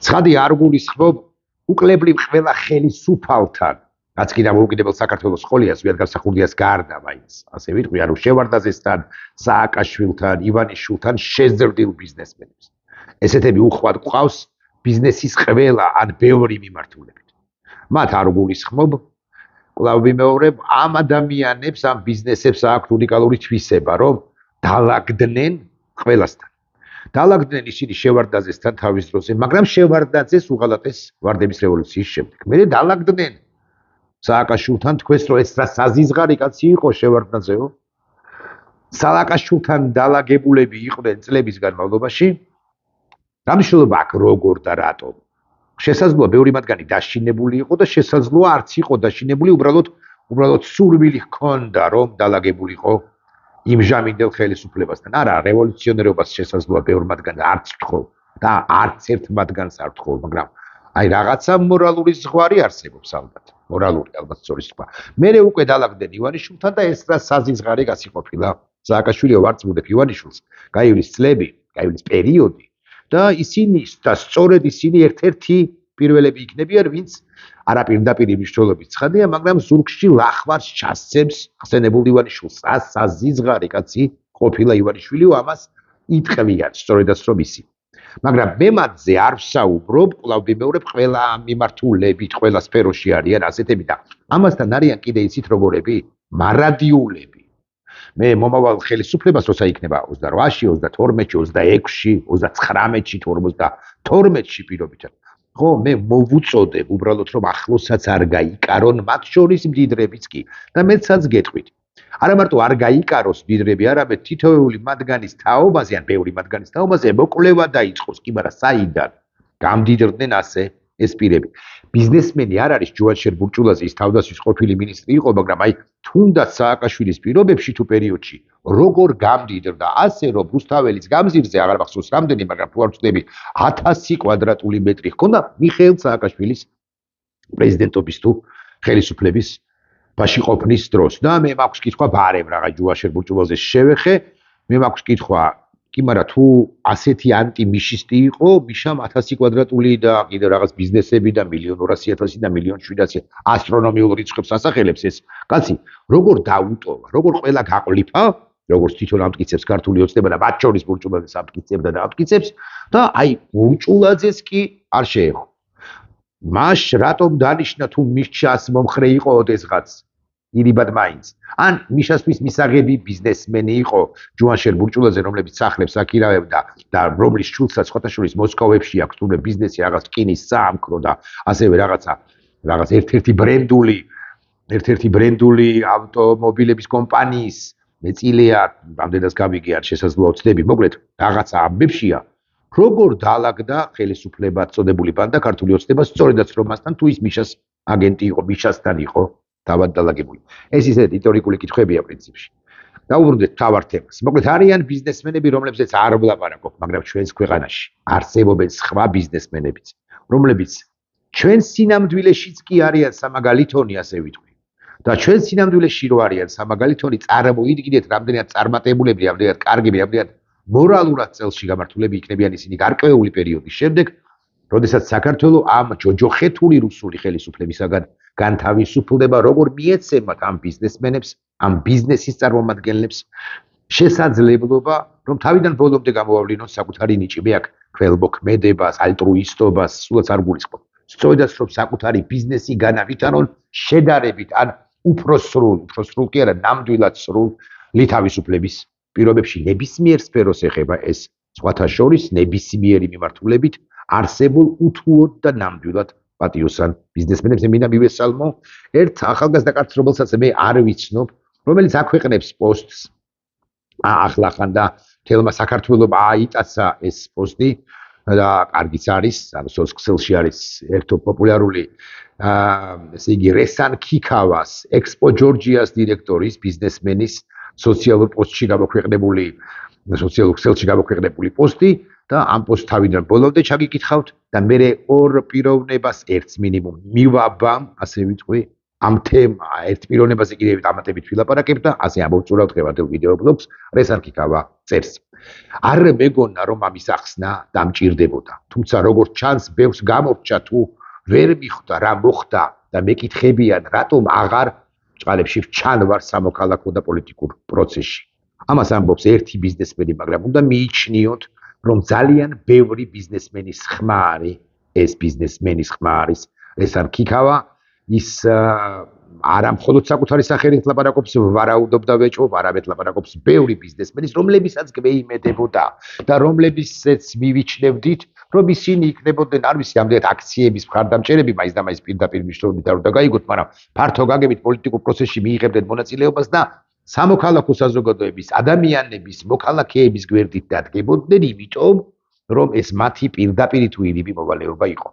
ცხადი არ გულისხმობ უკლებლივ ყველა ხელისუფალთან, რაც კი დამოუკიდებელ საქართველოს სკოლიას, ვიად გამსახურდიას გარდა მაინც, ასე ვიტყვი, ანუ შევარდნაძესთან, სააკაშვილთან, ივანიშვილთან შეზრდილ ბიზნესმენებს. ესეთები უხვად გვყავს ბიზნესის ყველა ან ბევრი მიმართულებით. მათ არ გულისხმობ კვლავ ვიმეორებ, ამ ადამიანებს, ამ ბიზნესებს აქვთ უნიკალური თვისება, რომ დალაგდნენ ყველასთან. დალაგდნენ ისინი შევარდნაძესთან თავის დროზე, მაგრამ შევარდნაძეს უღალატეს ვარდების რევოლუციის შემდეგ. მერე დალაგდნენ სააკაშვილთან, თქვენს რომ ეს რა საზიზღარი კაცი იყო შევარდნაძეო. სააკაშვილთან დალაგებულები იყვნენ წლების განმავლობაში. რა მნიშვნელობა აქვს როგორ და რატომ? შესაძლოა ბევრი მათგანი დაშინებული იყო და შესაძლოა არც იყო დაშინებული, უბრალოდ სურვილი ჰქონდა რომ დალაგებულიყო იმჟამინდელ ხელისუფლებასთან. არა, რევოლუციონერობას შესაძლოა ბევრ მათგანს არც ვთხოვ და არც ერთ მათგანს არ ვთხოვ, მაგრამ აი რაღაცა მორალური ზღვარი არსებობს ალბათ. მორალური ალბათ სწორი სხვა. მერე უკვე დალაგდნენ ივანიშვილთან და ეს რა საზიზღარი კაცი ყოფილა. სააკაშვილიო ვარც მუდებ ივანიშვილს, გაივლის წლები, გაივლის პერიოდი და ისინი და სწორედ ისინი ერთ-ერთი პირველები იქნებიან, ვინც არა პირდაპირ მნიშვნელობით ცხადია, მაგრამ ზურგში ლახვარს ჩასცემს ხსენებულ ივანიშვილს. საზიზღარი კაცი ყოფილა ივანიშვილიო, ამას იტყვიან სწორედაც რომ ისინი. მაგრამ მე მათზე არ ვსაუბრობ, კვლავ ვიმეორებ, ყველა მიმართულებით, ყველა სფეროში არიან ასეთები და ამასთან არიან კიდე იცით როგორები? მარადიულები. მე მომავალ ხელისუფლებას როცა იქნება 28-ში, 32-ში, 26-ში, 39-ში, 52-ში პირობითად. ხო, მე მოვუწოდებ უბრალოდ რომ ახლოსაც არ გაიკარონ მათ შორის მდიდრებიც კი და მეცაც გეტყვით. არა მარტო არ გაიკაროს მდიდრები, არამედ თითოეული მათგანის თაობაზე, ან ბევრი მათგანის თაობაზე მოკვლევა დაიწყოს. კი, მაგრამ საიდან გამდიდრდნენ ასე ეს პირები? ბიზნესმენი არ არის ჯუაჩერ ბურჭულაძე, ის თავდასხმის ყოფილი მინისტრი იყო, მაგრამ აი თუნდაც სააკაშვილის პირობებში თუ პერიოდში როგორ გამდიდრდა, ასე რომ რუსთაველის გამზირზე აღარ მახსოვს რამდენი, მაგრამ თუ არ ვწდები 1000 კვადრატული მეტრი ჰქონდა მიხეილ სააკაშვილის პრეზიდენტობის თუ ხელისუფლების ბაში ყოფნის დროს. და მე მაქვს კითხვა ბარემ რაღა ჯუაჩერ ბურჭულაძეს შევეხე, მე მაქვს კითხვა კი, მაგრამ თუ ასეთი ანტიმიშისტი იყო, მიშამ 1000 კვადრატული და კიდევ რაღაც ბიზნესები და 1.200.000 და 1.700.000 ასტრონომიულ რიცხვებს ასახელებს ეს კაცი, როგორ დაუტოვა, როგორ ყველა გაყლიფა, როგორც თვითონ ამტკიცებს ქართული ოცნება და მათ შორის ბურჭულაძეს ამტკიცებდა და ამტკიცებს და აი ბურჭულაძეს კი არ შეეხო. მას რატომ დანიშნა თუ მიშას მომხრე იყო ოდესღაც? ირიბად მაინც. ან მიშასთვის მისაღები ბიზნესმენი იყო ჯუანშერ ბურჭულაძე, რომლებიც სახლებს აკირავებდა და რომლის შვილსაც სხვათა შორის მოსკოვებში აქვს თუნდაც ბიზნესი, რაღაც რკინის საამქრო და ასევე რაღაც ერთ-ერთი ბრენდული ავტომობილების კომპანიის მეწილეა, რამდენად გავიგე არ შესაძლოა ვწდები, მოკლედ რაღაცა ამბებშია. როგორ დაალაგდა ხელისუფლება წოდებული ბანდა ქართული ოცნება სწორედაც რომ მასთან თუ ის მიშას აგენტი იყო, მიშასთან იყო თავად დალაგებული. ეს ისეთი ისტორიკული კითხვებია პრინციპში. დაუბრუნდეთ მთავარ თემას. მოკლედ არიან ბიზნესმენები, რომლებზეც არ ვლაპარაკობ, მაგრამ ჩვენს ქვეყანაში არსებობენ სხვა ბიზნესმენებიც, რომლებიც ჩვენ სინამდვილეშიც კი არიან სამაგალითონი, ასე ვიტყვი. და ჩვენ სინამდვილეში რო არიან სამაგალითონი, წარმოიდგინეთ, რამდენად წარმატებულები, რამდენად კარგები, რამდენად მორალურად წელში გამართულები იქნებიან ისინი გარკვეული პერიოდის შემდეგ, როდესაც საქართველო ამ ჯოჯოხეთური რუსული ხელისუფლებისაგან განთავისუფლდება, როგორ მიეცემათ ამ ბიზნესმენებს, ამ ბიზნესის წარმომადგენლებს შესაძლებლობა, რომ თავიდან ბოლომდე გამოვავლინონ საკუთარი ნიჭი. მე აქ ქველმოქმედებას, ალტრუისტობას სულაც არ გულისხმობ. სწორედაც რომ საკუთარი ბიზნესი განავითარონ შედარებით ან უფრო სრულ კი არა, ნამდვილად სრული თავისუფლების პირობებში ნებისმიერ სფეროს ეხება ეს სხვათა შორის ნებისმიერი მიმართულებით არსებულ უთუოდ და ნამდვილად პატიოსან ბიზნესმენებს. მინდა მივესალმო ერთ ახალგაზრდა კაცს, რომელსაც მე არ ვიცნობ, რომელიც აქვეყნებს პოსტს ახლახან და თელმა საქართველოს აიტაცა ეს პოსტი და კარგიც არის, ანუ სოციალში არის ერთ პოპულარული ესე იგი რესან ქიქავას, ექსპო ჯორჯიას დირექტორის, ბიზნესმენის სოციალურ პოსტში გამოქვეყნებული, სოციალურ ქსელში გამოქვეყნებული პოსტი და ამ პოსტს თავიდან ბოლომდე ჩაგიკითხავთ და მე ორ პიროვნებას ერთს მინიმუმ მივაბამ, ასე ვიტყვი, ამ თემა ერთპიროვნებაზე კიდევ დამატებით ვილაპარაკებ და ასე ამოვწურავთ ხევადელ ვიდეო ბლოგს რესან ქიქავა წერს. არ მეგონა რომ ამის ახსნა დამჭირდებოდა. თუმცა როგორც ჩანს ბევრს გამორჩა თუ ვერ მიხვდა რა მოხდა და მეკითხებიან რატომ აღარ ჭყალებში ჩანვარ სამოქალაქო და პოლიტიკურ პროცესში. ამას ამბობს ერთი ბიზნესმენი, მაგრამ უნდა მიიჩნიოთ რომ ძალიან ბევრი ბიზნესმენის ხმა არის ეს ბიზნესმენის ხმა არის რესან ქიქავა ის არა მხოლოდ საკუთარი სახელით ლაპარაკობს ვარაუდობ და ვეჭვობ, არამედ ლაპარაკობს ბევრი ბიზნესმენის, რომლებისაც გვეიმედებოდა და რომლებისაც მივიჩნევდით, რომ ისინი იქნებოდნენ, არ ვიცი, ამდენად აქციების მხარდამჭერები, მაინც და მაინც პირდაპირ მნიშვნელობით არ უნდა გაიგოთ, მაგრამ ფართო გაგებით პოლიტიკურ პროცესში მიიღებდნენ მონაწილეობას და სამოქალაქო საზოგადოების ადამიანების, მოქალაქეების გვერდით დადგებოდნენ, იმიტომ რომ ეს მათი პირდაპირ თუ ირიბი მოვალეობა იყო.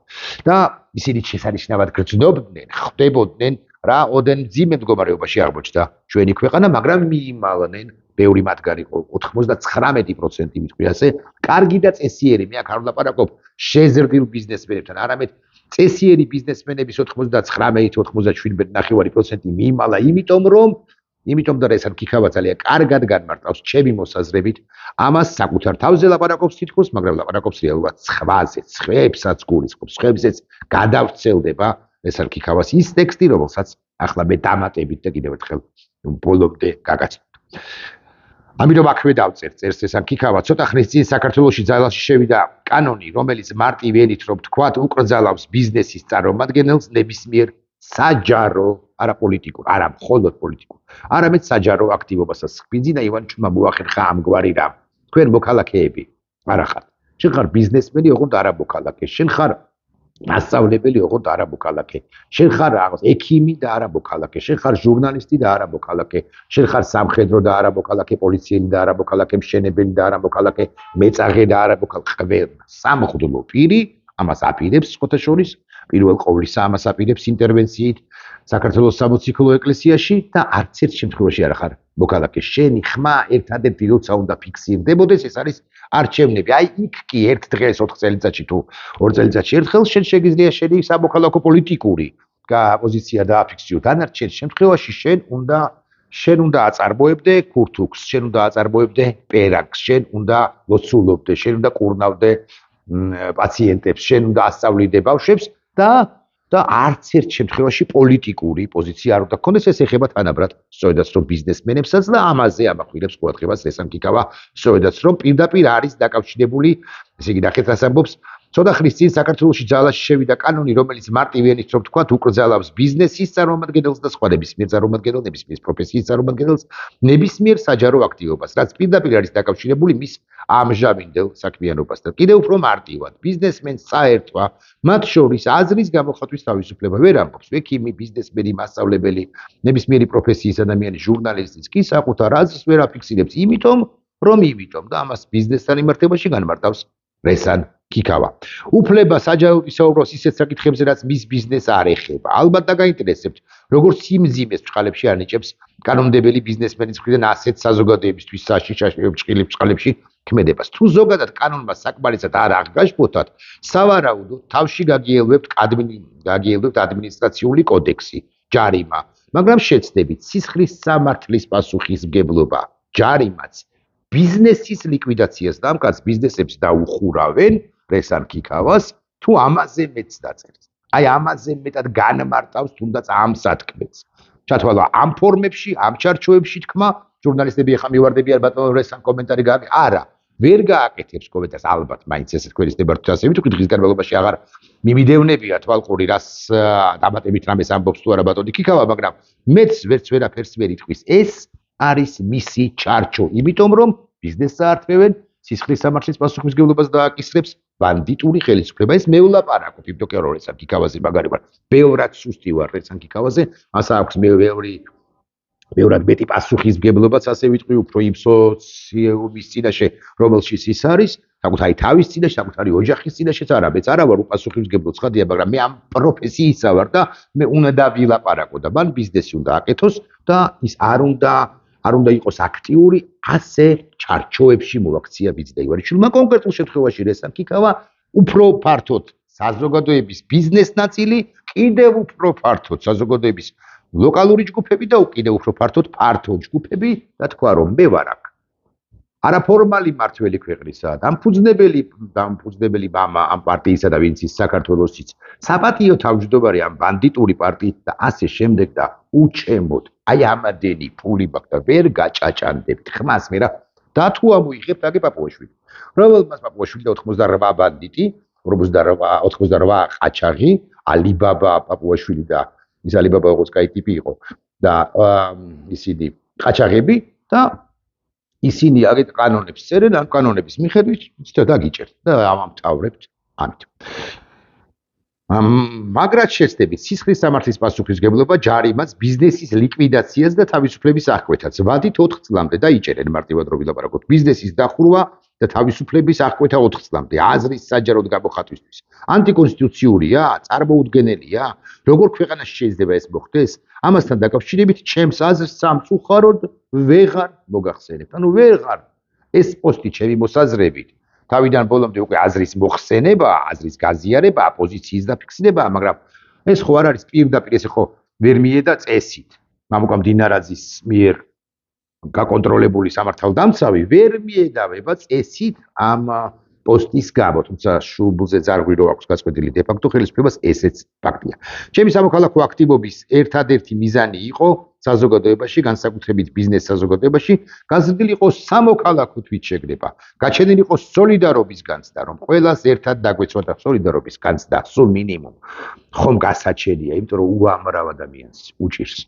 და ისინი შესანიშნავად გრძნობდნენ, ხვდებოდნენ რა ოდენ ძიმე მდგომარეობაში აღმოჩნდა ჩვენი ქვეყანა, მაგრამ მიიმალნენ ბევრი მათგანი იყო 99% მითქვი ასე, კარგი და წესიერი, მე აქ არ ვლაპარაკობ შეზრდილ ბიზნესმენებთან, არამედ წესიერი ბიზნესმენების 99-97% მიიმალა, იმიტომ და რესან ქიქავა ძალიან კარგად განმარტავს ჩემი მოსაზრებით, ამას საკუთარ თავზე ლაპარაკობს თითქოს, მაგრამ ლაპარაკობს რეალურად სხვაზე, სხვებსაც გულისხმობს, სხვებსაც გადავრცელდება რესან ქიქავას ის ტექსტი, რომელსაც ახლა მე დამატებით და კიდევ ერთხელ ბოლომდე გაგაცნობთ. ამიტომ აქვე დავწერ წერს რესან ქიქავა, ცოტა ხნის წინ საქართველოში ძალაში შევიდა კანონი, რომელიც მარტივ ენით რომ ვთქვათ, უკრძალავს ბიზნესის წარმომადგენელს ნებისმიერ საჯარო, არა პოლიტიკურ, არა მხოლოდ პოლიტიკურ, არამედ საჯარო აქტივობასაც. ხბიძინა ივანიშვილმა მოახერხა ამგვარი რამ. თქვენ მოქალაქეები არა ხართ. შენ ხარ ბიზნესმენი, ოღონდ არა მოქალაქე. შენ ხარ მასწავლებელი, ოღონდ არა მოქალაქე. შენ ხარ რაღაც ექიმი და არა მოქალაქე. შენ ხარ ჟურნალისტი და არა მოქალაქე. შენ ხარ სამხედრო და არა მოქალაქე, პოლიციელი და არა მოქალაქე, მშენებელი და არა მოქალაქე, მეწაღე და არა მოქალაქე. სამღვდლო პირი ამას აპირებს სხვათა შორის, პირველ ყოვლისა ამას აპირებს ინტერვენციით საქართველოს სამოციქულო ეკლესიაში და არც ერთ შემთხვევაში არ ხარ მოქალაქე. შენი ხმა ერთადერთი როცა უნდა ფიქსირდებოდეს, ეს არის არჩევნები. აი იქ კი ერთ დღეს 4 წელიწადში თუ 2 წელიწადში ერთხელ შენ შეგიძლია შენი სამოქალაქო პოლიტიკური პოზიცია დააფიქსირო. დანარჩენ შემთხვევაში შენ უნდა აწარმოებდე ქურთუქს, შენ უნდა აწარმოებდე პერაკს, შენ უნდა ლოცულობდე, შენ უნდა კურნავდე პაციენტებს, შენ უნდა ასწავლიდე ბავშვებს და არც ერთ შემთხვევაში პოლიტიკური პოზიცია არ უნდა გქონდეს. ეს ეხება თანაბრად სწორედაც რომ ბიზნესმენებსაც და ამაზე ამახვილებს ყურადღებას რესან ქიქავა, სწორედაც რომ პირდაპირ არის დაკავშირებული, ესე იგი ნახეთ რას ამბობს, ცოტა ხნის წინ საქართველოში ძალაში შევიდა კანონი, რომელიც მარტივ ენით რომ ვთქვათ, უკრძალავს ბიზნესის წარმომადგენელს და სხვა ნებისმიერ წარმომადგენელს, ნებისმიერ პროფესიის წარმომადგენელს, ნებისმიერ საჯარო აქტივობას, რაც პირდაპირ არის დაკავშირებული მის ამჟამინდელ საქმიანობასთან. კიდევ უფრო მარტივად, ბიზნესმენს წაერთვა მათ შორის აზრის გამოხატვის თავისუფლება. ვერ ამბობს ექიმი, ბიზნესმენი, მასწავლებელი, ნებისმიერი პროფესიის ადამიანი, ჟურნალისტიც კი საკუთარ აზრს ვერ აფიქსირებს, იმიტომ და ამას ბიზნესთან მიმართებაში განმარტავს რესან ქიქავა. უფლება საჯაროდ ისაუბროს ისეთ საკითხებზე, რაც მის ბიზნესს არ ეხება. ალბათ დაგაინტერესებთ, როგორც სიმძიმეს ჭყალებში ანიჭებს კანონმდებელი ბიზნესმენის მხრიდან ასეთ საზოგადოებისთვის საშიშაში ჭყილებში ქმედებას. თუ ზოგადად კანონმა საკმარისად არ აღგაშფოთად, სავარაუდოდ თავში გაგიელვებთ ადმინისტრაციული კოდექსი, ჯარიმა, მაგრამ შეცდებით სისხლის სამართლის პასუხისმგებლობა, ჯარიმაც ბიზნესის ლიკვიდაციას დამკაც ბიზნესებს დაუხურავენ რესან ქიქავას, თუ ამაზე მეც დაწერს. აი ამაზე მეტად განმარტავს თუნდაც ამ სათქმელს. ჩათვალა ამ ფორმებში, ამ ჩარჩოებში თქმა, ჟურნალისტები ახლა მივარდებიან ბატონო რესან კომენტარი გააკეთე. არა, ვერ გააკეთებს კომენტარს, ალბათ მაინც ესეთ ქვენისდებათ ასე ვიტყვი დღის განმავლობაში აღარ მიმიდევნებია თვალყური რას დამატებით რამეს ამბობს თუ არა ბატონი ქიქავა, მაგრამ მეც ვერც ვერაფერს ვერ იტყვის. ეს არის მისი ჩარჩო, იმიტომ რომ ბიზნესს აართმევენ, სისხლის სამართლის პასუხისმგებლობას დააკისრებს ბანდიტური ხელისუფლება. ეს მე ვლაპარაკობ იმდოკე რომ რესან ქიქავაზე მაგარი ვარ. ბევრად სუსტი ვარ რესან ქიქავაზე, მას აქვს ბევრად მეტი პასუხისმგებლობაც ასე ვიტყვი, უფრო იმ სოციუმის წინაშე, რომელშიც ის არის, საკუთარი თავის წინაშე, საკუთარი ოჯახის წინაშეც არა, მეც არა ვარ უპასუხისმგებლო ცხადია, მაგრამ მე ამ პროფესიისა ვარ და მე უნდა ვილაპარაკო და მან ბიზნესი უნდა აკეთოს და ის არ უნდა იყოს აქტიური, ასე ჩარჩოებში მოაქცია ბიძინა ივანიშვილმა. კონკრეტულ შემთხვევაში რესან ქიქავა უფრო ფართოდ საზოგადოების ბიზნეს ნაწილი, კიდევ უფრო ფართოდ საზოგადოების ლოკალური ჯგუფები და კიდევ უფრო ფართო ჯგუფები და თქვა რომ მე ვარ აქ არაფორმალი მართველი ქვეყნისა და დამფუძნებელი ამ პარტიისა და ვინც ის საქართველოსიც საპატიო თავმჯდომარე ამ ბანდიტური პარტიით და ასე შემდეგ და უჩემოდ აი ამადენი ფული მაქვს და ვერ გაჭაჭანდებთ ხმას მე რა და თუ ამოიღებთ აგე პაპუაშვილი რომელმაც პაპუაშვილი და 88 ბანდიტი 88 ყაჩაღი ალიბაბა პაპუაშვილი და ის ალიბაბა როგორც კაი ტიპი იყო და ისინი ყაჩაღები და ისინი აგეთ კანონებს წერენ, ამ კანონების მიხედვით ცოტა დაგიჭერთ და ამამთავრებთ ამით. მაგრად შეცდებით სისხლის სამართლის პასუხისმგებლობა ჯარიმას ბიზნესის ლიკვიდაციას და თავისუფლების აღკვეთას. ვადით 4 წლამდე და იჭერენ მარტივად რო ვილაპარაკოთ. ბიზნესის დახურვა და თავისუფლების აღკვეთა 4 წლამდე. აზრის საჯაროდ გამოხატვისთვის. ანტიკონსტიტუციურია, წარმოუდგენელია. როგორ ქვეყანაში შეიძლება ეს მოხდეს? ამასთან დაკავშირებით ჩემს აზრს სამწუხაროდ ვეღარ მოგახსენებთ. ანუ ვეღარ ეს პოსტი ჩემი მოსაზრებით თავიდან ბოლომდე უკვე აზრის მოხსენება, აზრის გაზიარება, პოზიციის დაფიქსირება, მაგრამ ეს ხო არ არის პირდაპირ ესე ხო ვერ მიედა წესით. მამუკა მდინარაძის მიერ გაკონტროლებული სამართალდამცავი ვერ მიედავება წესით ამ პოსტის გამო, თუმცა შუბლზე ძარღვი რო აქვს გაწყვეტილი დე-ფაქტო ხელისუფლებას ესეც ფაქტია. ჩემი სამოქალაქო აქტივობის ერთადერთი მიზანი იყო საზოგადოებაში, განსაკუთრებით ბიზნეს საზოგადოებაში, გაზრდილი იყოს სამოქალაქო თვითშეგნება, გაჩენილი იყოს სოლიდარობის განცდა, რომ ყველას ერთად დაგვეცვა და სოლიდარობის განცდა, სულ მინიმუმ. ხომ გასაჩენია, იმიტომ რომ უამრავ ადამიანს უჭირს.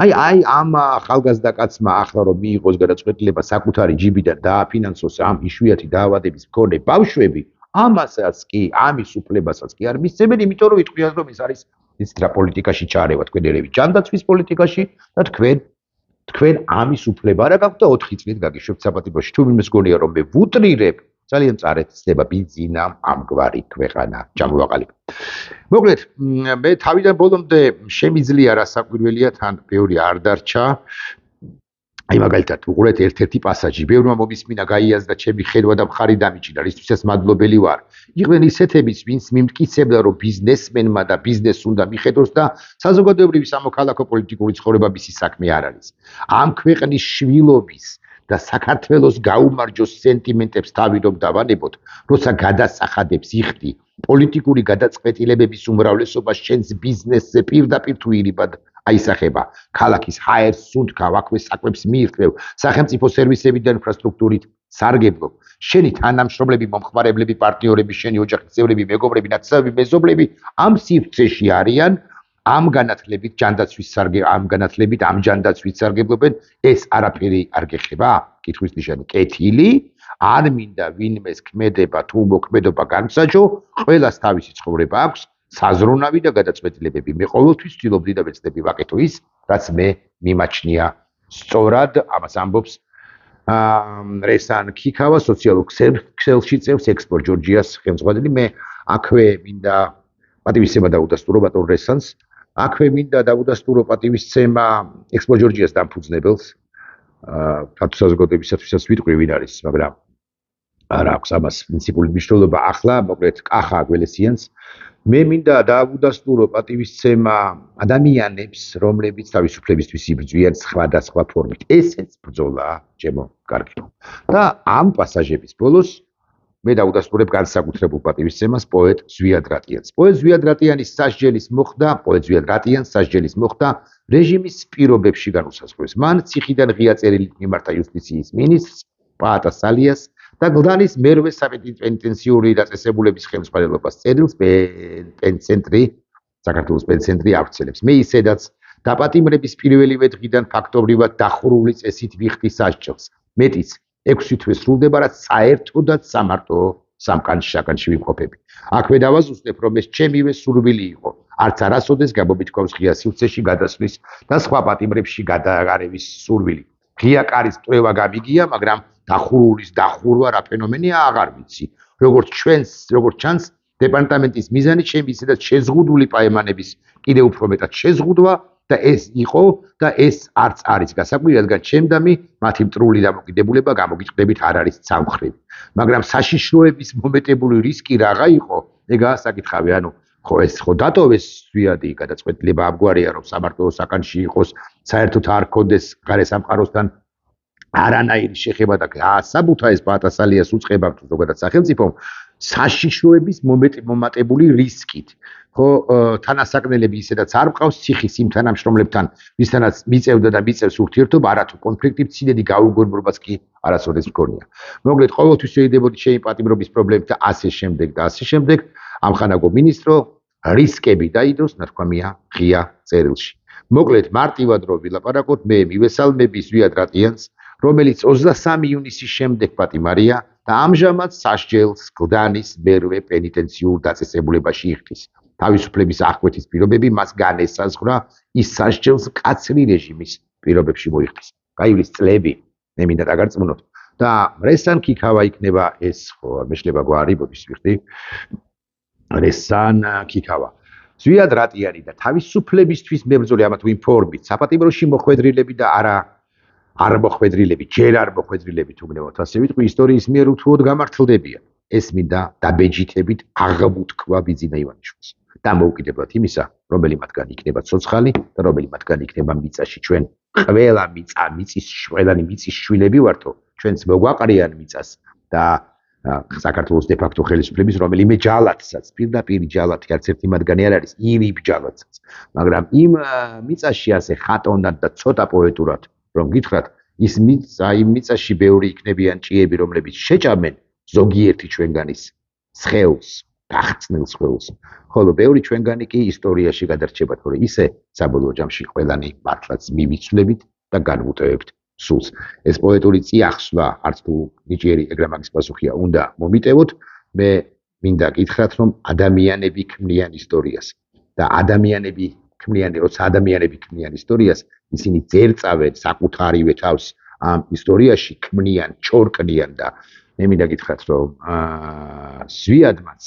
აი ამ ახალგაზრდა კაცმა ახლა რომ მიიღოს გადაწყვეტილება საკუთარი ჯიბიდან დააფინანსოს ამ იშვიათი დაავადების მქონე ბავშვები, ამასაც კი, ამის უფლებასაც კი არ მისცემენ, იმიტომ რომ იტყვიან რომ ეს არის იცით რა პოლიტიკაში ჩარევა თქვენ ერევი ჯანდაცვის პოლიტიკაში და თქვენ ამის უფლება არ გაქვთ და 4 წლით გაგიშვებთ საპატიმროში. თუ ვინმეს გონია რომ მე ვუტრირებ, ძალიან მწარედ ხდება ბიზნესამ ამგვარი ქვეყანა ჩამოვაყალიბე. მოკლედ, მე თავიდან ბოლომდე შემიძლია რა საკვირველია თან ბევრი არ დარჩა. აი მაგალითად უყურეთ ერთ-ერთი პასაჟი. ბევრმა მომისმინა გაიაზრდა ჩემი ხედვა და მხარი დამიჭირა, რისთვისაც მადლობელი ვარ. იყვნენ ისეთებიც, ვინც მიმტკიცებდა, რომ ბიზნესმენმა და ბიზნესს უნდა მიხედოს და საზოგადოებრივი სამოქალაქო პოლიტიკური ცხოვრება მისი საქმე არ არის. ამ ქვეყნის შვილობის და საქართველოს გაუმარჯოს სენტიმენტებს თავი რომ დავანებოთ, როცა გადასახადებს იხდი პოლიტიკური გადაწყვეტილებების უმრავლესობა შენს ბიზნესზე პირდაპირ თუ ირიბად აისახება. ქალაქის ჰაერს სუნთქავ, აქვე საკვებს მიირთმევ, სახელმწიფო სერვისებით და ინფრასტრუქტურით სარგებლობ. შენი თანამშრომლები, მომხმარებლები, პარტნიორები, შენი ოჯახის წევრები, მეგობრები, ნაცნობი მეზობლები ამ სივრცეში არიან. ამ განათლებით ჯანდაცვით სარგებლობენ, ეს არაფერი არ გეხება? კითხვის ნიშანი კეთილი, არ მინდა ვინმეს ქმედება თუ მოქმედობა განსაჯო, ყველას თავისი ცხოვრება აქვს, საზრუნავი და გადაწყვეტილებები. მე ყოველთვის ვცდილობდი და ვეცდები ვაკეთო ის, რაც მე მიმაჩნია სწორად, ამას ამბობს რესან ქიქავა, სოციალურ ქსელში წევს ექსპორტ ჯორჯიას ხელმძღვანელი. მე აქვე მინდა პატივისცემა დაუდასტურო ბატონ რესანს. აქვე მინდა დაუდასტურო პატივისცემა ექსპორტ ჯორჯიას დამფუძნებელს. ქართულ საზოგადოებისათვისაც ვიტყვი ვინ არის, მაგრამ არ აქვს ამას პრინციპული მნიშვნელობა. ახლა მოკლედ კახა გველესიანს. მე მინდა დაუდასტურო პატივისცემა ადამიანებს, რომლებიც თავისუფლებისთვის იბრძვიან სხვადასხვა ფორმით. ესეც ბრძოლაა, ჩემო კარგო. და ამ პასაჟების ბოლოს მე დაუდასტურებ განსაკუთრებულ პატივისცემას პოეტ ზვიად რატიანს. პოეტ ზვიად რატიანს სასჯელის მოხდა რეჟიმის პირობებში განუსაზღვრეს. მან ციხიდან ღია წერილით მიმართა იუსტიციის მინისტრს პაატა სალიას და გლდანის მერვე საპენიტენციური დაწესებულების ხელმძღვანელობას წერილს საქართველოს პენცენტრი ავრცელებს. მე ისედაც დაპატიმრების პირველივე დღიდან ფაქტობრივად დახურული წესით ვიხდი სასჯელს. მეტიც 6 თვე სრულდება, რაც საერთოდაც სამარტო სამკანში ვიმყოფები. აქვე დავაზუსტებ, რომ ეს ჩემივე სურვილი იყო. არც არასოდეს გამომითქვამს ღია სივრცეში გადასვლის და სხვა პატიმრებში გადააღარევის სურვილი. ღია კარის წვევა გამიგია, მაგრამ დახურულის დახურვა რა ფენომენია აღარ ვიცი. როგორც ჩანს, დეპარტამენტის მიზანი ჩემი ისედაც შეზღუდული პაემანების კიდევ უფრო მეტად შეზღუდვა და ეს იყო და ეს არც არის გასაკვირი, რადგან ჩემდამი მათი მტრული დამოკიდებულება გამოგიწყდებით არ არის ცალმხრივი. მაგრამ საშიშროების მომეტებული რისკი რაღა იყო? ეგაა საკითხავი, ანუ ხო ეს ხო დატოვეს ზვიადი გადაწყვეტილება ამგვარია რომ სამართლოს საკანში იყოს საერთოდ არ ქონდეს გარე სამყაროსთან არანაირი შეხება და ასაბუთა ეს პატასალიას უწყება ზოგადად სახელმწიფომ საშიშროების მომატებული რისკით ხო თანასაკნელები ისედაც არ მყავს ციხის იმ თანამშრომლებთან ვისთანაც მიწევდა და მიწევს ურთიერთობა არათუ კონფლიქტი მცირედი გაუგებრობას კი არასოდეს მქონია მოკლედ ყოველთვის შეიძლებოდა ჩემი პატიმრობის პრობლემები და ასე შემდეგ ამხანაგო მინისტრო რისკები დაიდოს ნათქვამია ღია წერილში მოკლედ მარტივად რო ვილაპარაკოთ მე მივესალმები ზვიად რატიანს რომელიც 23 ივნისის შემდეგ პატიმარია და ამჟამად სასჯელს გლდანის მერვე პენიტენციურ დაწესებულებაში იხდის. თავისუფლების აღკვეთის პირობები მას განესაზღვრა ის სასჯელს მკაცრი რეჟიმის პირობებში მოიხდის. გაივლის წლები, მე მინდა დაგარწმუნოთ და რესან ქიქავა იქნება ეს ხო მეშლება გვარი ბოდის ვიხდი. რესან ქიქავა. ზვიად რატიანი და თავისუფლებისთვის მებრძოლი ამათ ვინფორმით საპატიმროში მოხვედრილები და არ მოხვედრილები, ჯერ არ მოხვედრილები თუ გნებავთ ასე ვიტყვი ისტორიის მიერ უთუოდ გამართლდებიან. ეს მინდა დაბეჯითებით აღმუთქვა ბიძინა ივანიშვილს. და მოუკიდებლად იმისა, რომელი მათგანი იქნება ცოცხალი და რომელი მათგანი იქნება მიწაში ჩვენ ყველანი მიწის შვილები ვართო, ჩვენც მოგვაყრიან მიწას და საქართველოს დე ფაქტო ხელისუფლების რომელიმე ჯალათსაც, პირდაპირ ჯალათი არც ერთი მათგანი არ არის, ირიბ ჯალათსაც. მაგრამ იმ მიწაში ასე ხატოვნად და ცოტა პოეტურად რომ გითხრათ, ის მიწაში ბევრი იქნებიან ჭიები, რომლებიც შეჭამენ ზოგიერთი ჩვენგანის სხეულს, გახცნილ სხეულს. ხოლო ბევრი ჩვენგანი კი ისტორიაში გადარჩება, თორე ისე საბოლოო ჯამში ყველანი მართლაც მივიცვლებით და განვუტევებთ სულს. ეს პოეტური წიაღსვლა, არც თუ ნიჭიერი ეგრე მაგის პასუხია, უნდა მომიტევოთ. მე მინდა გითხრათ, რომ ადამიანები ქმნიან ისტორიას და როცა ადამიანები ქმნიან ისტორიას, ისინი ძერწავენ საკუთარივე თავს ამ ისტორიაში ქმნიან, ჩორკნიან და მე მინდა გითხრათ, რომ ზვიადმაც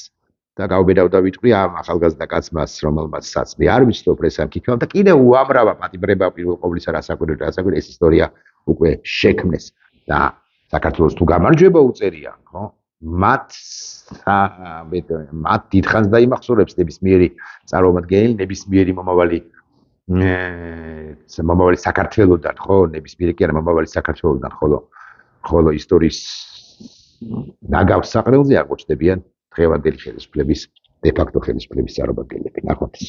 და გავბედავ და ვიტყვი ამ ახალგაზრდა კაცმას, რომელმაც საწმი არ ვიცნობ რესან ქიქავა და კიდევ უამრავა პატიმრება პირველ ყოვლისა რასაკვირველი ეს ისტორია უკვე შექმნეს და საქართველოს თუ გამარჯვება უწერია, ხო? მათ დიდხანს დაიმახსოვრებს ნებისმიერი წარმომადგენელი, ნებისმიერი მომავალი საქართველოსთან, ხო, ნებისმიერი კი არა, მომავალი საქართველოსთან, ხოლო ისტორიის ნაგავს საყრელზე აღმოჩნდებიან დღევანდელი ხელისუფლების, დე ფაქტო ხელისუფლების წარმომადგენლები. ნახვამდის.